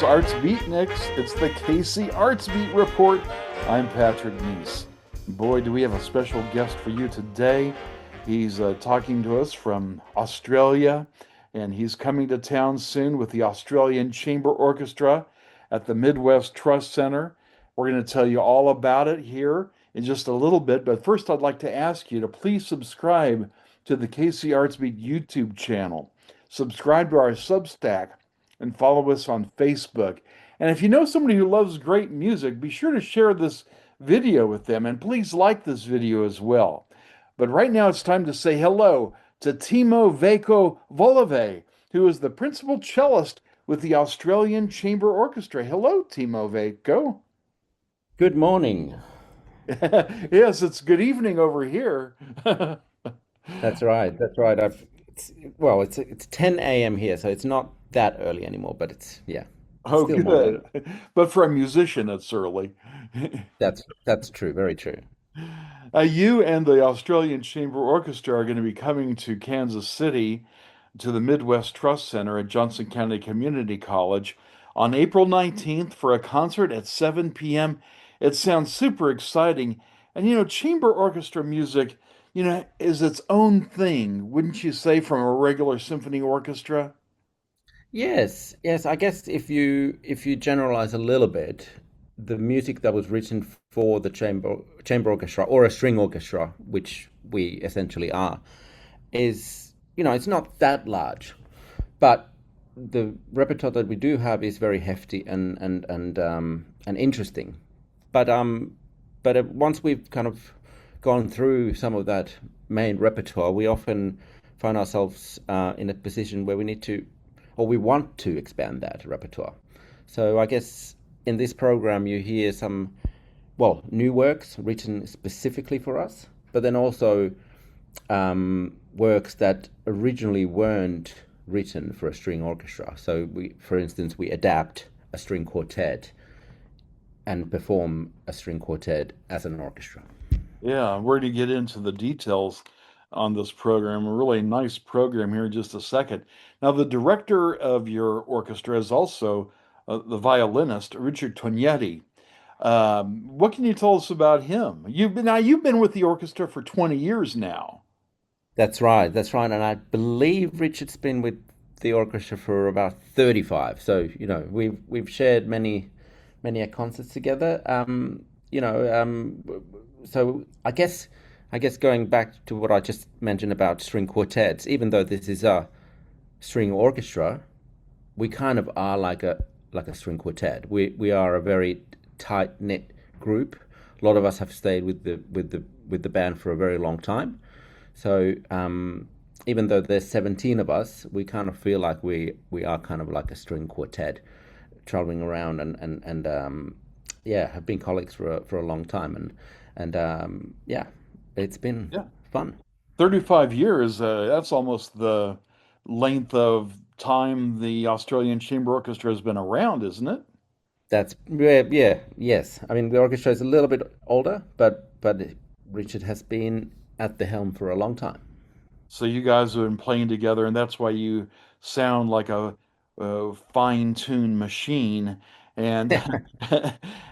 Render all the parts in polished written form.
Arts Beatniks. It's the KC Arts Beat Report. I'm Patrick Neas. Boy, do we have a special guest for you today. He's talking to us from Australia, and he's coming to town soon with the Australian Chamber Orchestra at the Midwest Trust Center. We're going to tell you all about it here in just a little bit, but first I'd like to ask you to please subscribe to the KC Arts Beat YouTube channel. Subscribe to our Substack and follow us on Facebook. And if you know somebody who loves great music, be sure to share this video with them, and please like this video as well. But right now it's time to say hello to Timo-Veikko Valve, who is the principal cellist with the Australian Chamber Orchestra. Hello, Timo-Veikko. Good morning. Yes, it's good evening over here. That's right. That's right. It's 10 a.m. here, so it's not that early anymore, but it's Oh, still morning. good. But for a musician, it's early. That's true. Very true. You and the Australian Chamber Orchestra are going to be coming to Kansas City to the Midwest Trust Center at Johnson County Community College on April 19th for a concert at 7 p.m. It sounds super exciting. And chamber orchestra music, is its own thing, wouldn't you say, from a regular symphony orchestra? Yes, yes. I guess if you generalize a little bit, the music that was written for the chamber orchestra or a string orchestra, which we essentially are, is it's not that large, but the repertoire that we do have is very hefty and interesting. But once we've kind of gone through some of that main repertoire, we often find ourselves in a position where we need to, or we want to expand that repertoire. So I guess in this program you hear some, new works written specifically for us, but then also works that originally weren't written for a string orchestra. So for instance, we adapt a string quartet and perform a string quartet as an orchestra. Yeah, we're going to get into the details on this program. A really nice program here in just a second. Now, the director of your orchestra is also the violinist, Richard Tognetti. What can you tell us about him? You've been with the orchestra for 20 years now. That's right, that's right. And I believe Richard's been with the orchestra for about 35. So, we've shared many concerts together. So I guess going back to what I just mentioned about string quartets, even though this is a string orchestra, we kind of are like a string quartet. We are a very tight knit group. A lot of us have stayed with the band for a very long time. So even though there's 17 of us, we kind of feel like we are kind of like a string quartet, traveling around and have been colleagues for a long time and it's been Yeah, fun. 35 years, that's almost the length of time the Australian Chamber Orchestra has been around, isn't it? Yes. I mean, the orchestra is a little bit older, but Richard has been at the helm for a long time. So you guys have been playing together, and that's why you sound like a fine-tuned machine. And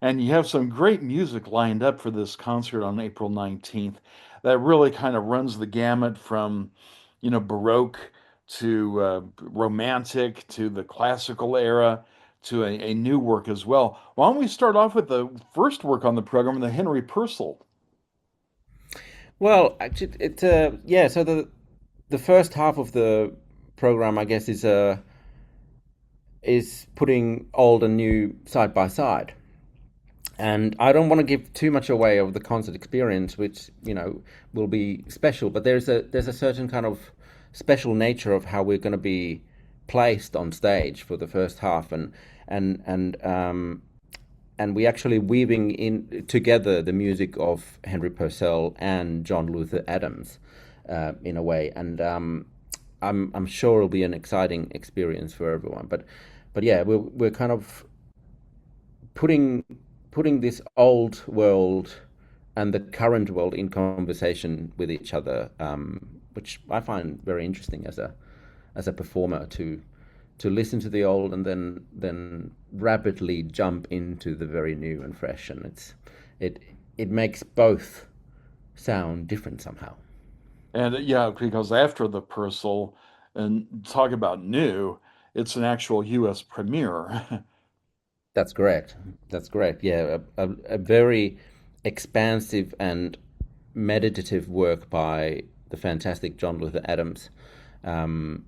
and you have some great music lined up for this concert on April 19th that really kind of runs the gamut from, Baroque to Romantic to the classical era to a new work as well. Why don't we start off with the first work on the program, the Henry Purcell? Well, actually, it's yeah. So the first half of the program, I guess, is putting old and new side by side. And I don't want to give too much away of the concert experience, which will be special. But there's a certain kind of special nature of how we're going to be placed on stage for the first half, and we actually weaving in together the music of Henry Purcell and John Luther Adams in a way, and I'm sure it'll be an exciting experience for everyone. But yeah, we're kind of putting this old world and the current world in conversation with each other, which I find very interesting as a performer to listen to the old and then rapidly jump into the very new and fresh, and it it makes both sound different somehow. And yeah, because after the Purcell, and talk about new, it's an actual U.S. premiere. That's correct. That's correct. Yeah, a very expansive and meditative work by the fantastic John Luther Adams, um,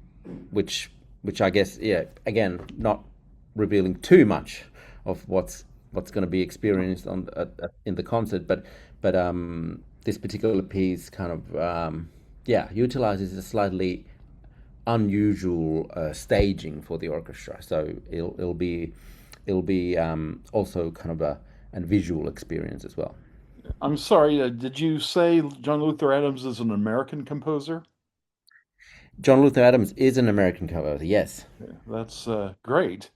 which I guess, yeah, again, not revealing too much of what's going to be experienced in the concert, but this particular piece kind of yeah, utilizes a slightly unusual staging for the orchestra. So it'll be also kind of a visual experience as well. I'm sorry, did you say John Luther Adams is an American composer? John Luther Adams is an American composer, yes. That's great.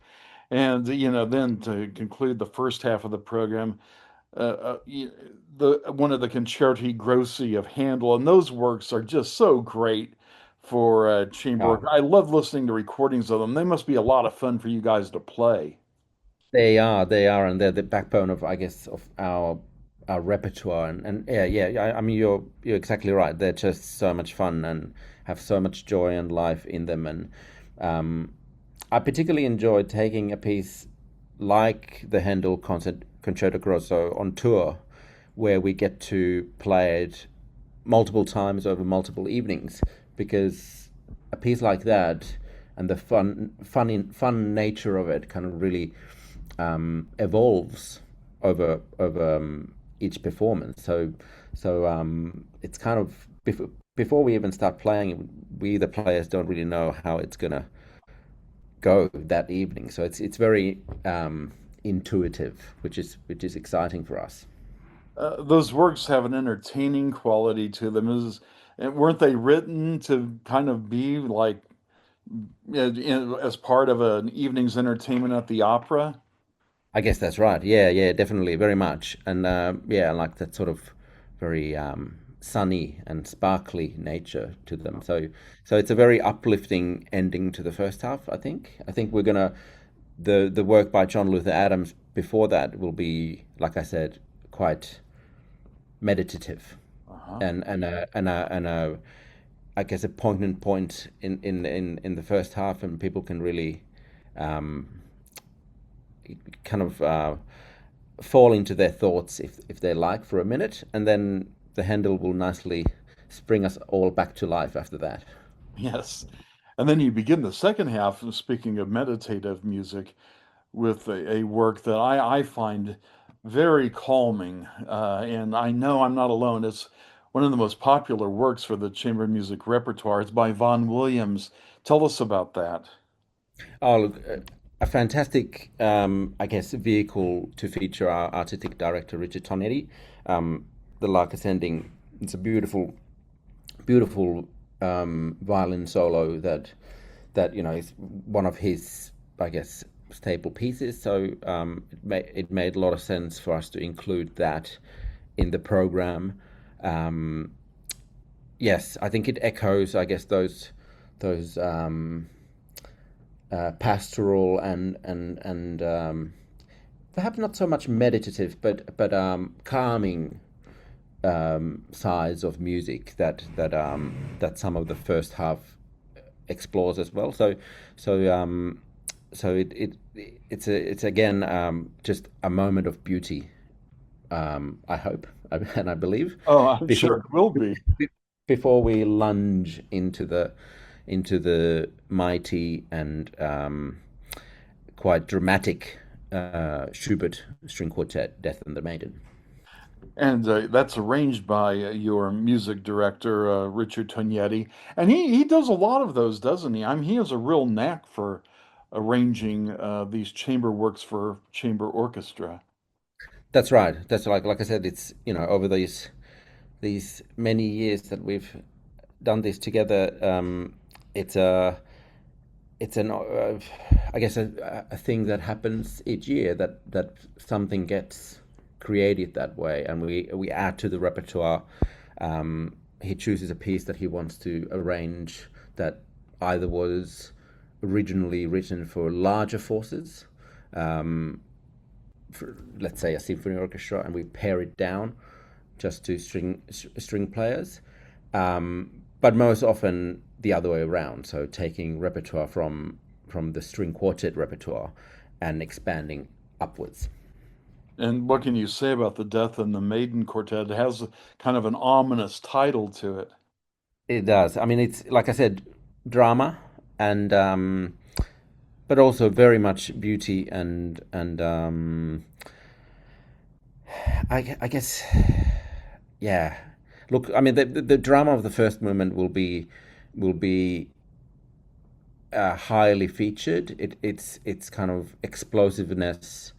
And then to conclude the first half of the program, the one of the Concerti Grossi of Handel, and those works are just so great for chamber Yeah. orchestra. I love listening to recordings of them. They must be a lot of fun for you guys to play. They are, and they're the backbone of, I guess, of our repertoire. And yeah, yeah. I mean, you're exactly right. They're just so much fun and have so much joy and life in them. And um, I particularly enjoy taking a piece like the Handel concert Concerto Grosso on tour, where we get to play it multiple times over multiple evenings, because a piece like that and the fun nature of it kind of really evolves over each performance. So it's kind of before we even start playing, we the players don't really know how it's gonna go that evening. So it's very intuitive, which is exciting for us. Those works have an entertaining quality to them. And weren't they written to kind of be like as part of an evening's entertainment at the opera? I guess that's right. Yeah, yeah, definitely, very much. And yeah, I like that sort of very sunny and sparkly nature to them. So it's a very uplifting ending to the first half, I think. I think we're gonna the work by John Luther Adams before that will be, like I said, quite meditative Uh-huh. and I guess a poignant point in the first half, and people can really um, kind of fall into their thoughts if they like for a minute, and then the Handel will nicely spring us all back to life after that. Yes. And then you begin the second half, speaking of meditative music, with a work that I find very calming. And I know I'm not alone. It's one of the most popular works for the chamber music repertoire. It's by Vaughan Williams. Tell us about that. Oh, look, a fantastic, I guess, vehicle to feature our artistic director, Richard Tognetti. The Lark Ascending. It's a beautiful violin solo that is one of his, I guess, staple pieces. So it made a lot of sense for us to include that in the program. Um, yes, I think it echoes, I guess, those pastoral and perhaps not so much meditative, but calming sides of music that some of the first half explores as well. So it's again just a moment of beauty. I hope and I believe Oh, I'm sure before it will be. before we lunge into the mighty and quite dramatic Schubert string quartet, Death and the Maiden. And that's arranged by your music director, Richard Tognetti. And he does a lot of those, doesn't he? I mean, he has a real knack for arranging these chamber works for chamber orchestra. That's right. That's like I said, it's over these many years that we've done this together. It's a it's an I guess a thing that happens each year, that something gets created that way, and we add to the repertoire. He chooses a piece that he wants to arrange that either was originally written for larger forces, um, for, let's say, a symphony orchestra, and we pare it down just to string players. But most often the other way around. So taking repertoire from the string quartet repertoire and expanding upwards. And what can you say about the Death and the Maiden Quartet? It has kind of an ominous title to it. It does. I mean, it's like I said, drama and but also very much beauty and I guess yeah. Look, I mean, the drama of the first movement will be highly featured. It's kind of explosiveness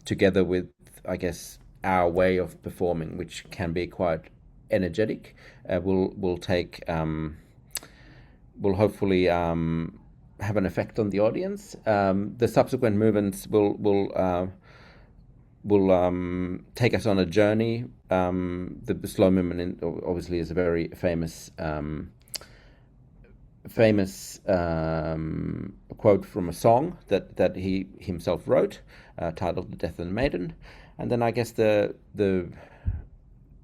together with, I guess, our way of performing, which can be quite energetic. Will take will hopefully have an effect on the audience. The subsequent movements will take us on a journey. The slow movement obviously is a very famous quote from a song that he himself wrote, titled "The Death and the Maiden," and then I guess the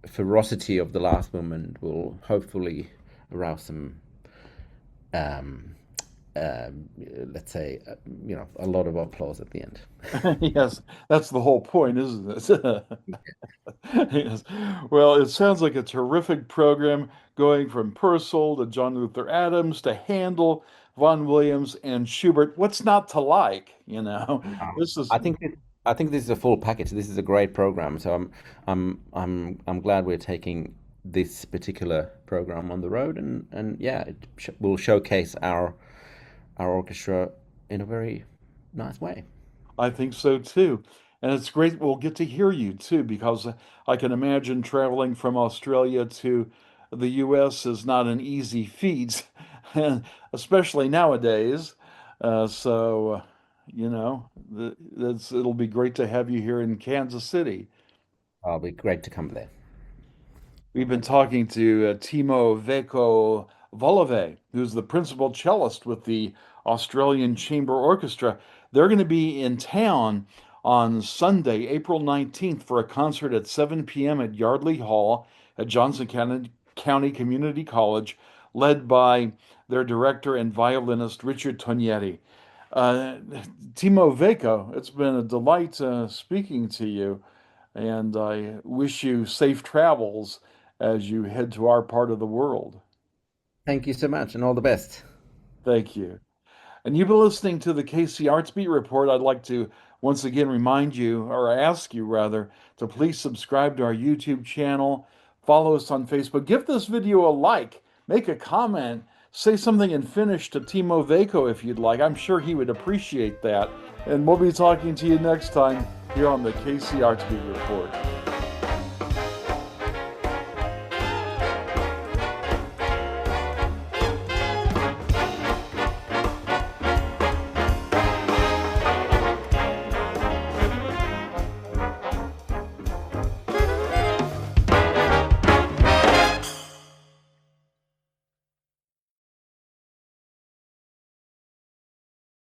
ferocity of the last movement will hopefully arouse some, um, let's say, a lot of applause at the end. Yes, that's the whole point, isn't it? Yes. Well, it sounds like a terrific program going from Purcell to John Luther Adams to Handel, Vaughan Williams, and Schubert. What's not to like, you know? This is I think I think this is a full package. This is a great program. So I'm glad we're taking this particular program on the road, and yeah, it will showcase our orchestra in a very nice way. I think so too. And it's great we'll get to hear you too, because I can imagine traveling from Australia to the US is not an easy feat, and especially nowadays. So, it'll be great to have you here in Kansas City. It'll be great to come there. We've been talking to Timo-Veikko Valve, who's the principal cellist with the Australian Chamber Orchestra. They're going to be in town on Sunday, April 19th, for a concert at 7 p.m. at Yardley Hall at County Community College, led by their director and violinist, Richard Tognetti. Uh, Timo-Veikko, it's been a delight speaking to you, and I wish you safe travels as you head to our part of the world. Thank you so much, and all the best. Thank you. And you've been listening to the KC Arts Beat Report. I'd like to once again remind you, or ask you rather, to please subscribe to our YouTube channel, follow us on Facebook, give this video a like, make a comment, say something in Finnish to Timo-Veikko if you'd like. I'm sure he would appreciate that. And we'll be talking to you next time here on the KC Arts Beat Report.